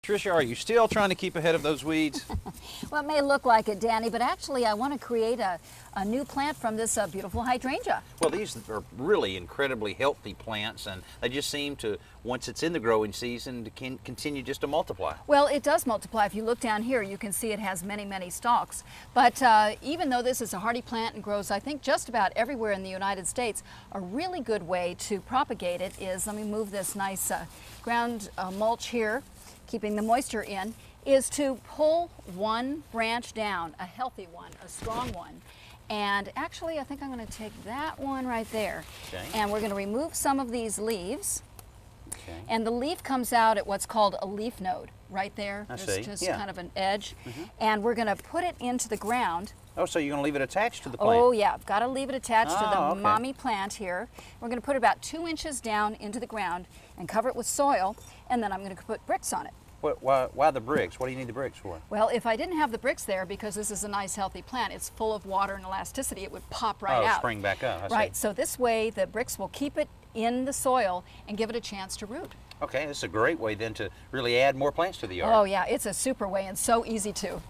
Tricia, are you still trying to keep ahead of those weeds? Well, it may look like it, Danny, but actually I want to create a new plant from this beautiful hydrangea. Well, these are really incredibly healthy plants, and they just seem to, once it's in the growing season, to continue just to multiply. Well, it does multiply. If you look down here, you can see it has many, many stalks. But even though this is a hardy plant and grows, I think, just about everywhere in the United States, a really good way to propagate it is, let me move this nice ground mulch here, keeping the moisture in, is to pull one branch down, a healthy one, a strong one. And actually, I think I'm going to take that one right there. Okay. And we're going to remove some of these leaves. Okay. And the leaf comes out at what's called a leaf node right there. I There's see. just Yeah. kind of an edge. And we're going to put it into the ground. Oh, so you're going to leave it attached to the plant? Oh yeah, I've got to leave it attached to the okay. mommy plant here. We're going to put it about 2 inches down into the ground and cover it with soil, and then I'm going to put bricks on it. Why the bricks? What do you need the bricks for? Well, if I didn't have the bricks there, because this is a nice healthy plant, it's full of water and elasticity, it would pop right out. Spring back up. I see. Right, so this way the bricks will keep it in the soil and give it a chance to root. Okay, this is a great way then to really add more plants to the yard. Oh yeah, it's a super way and so easy too.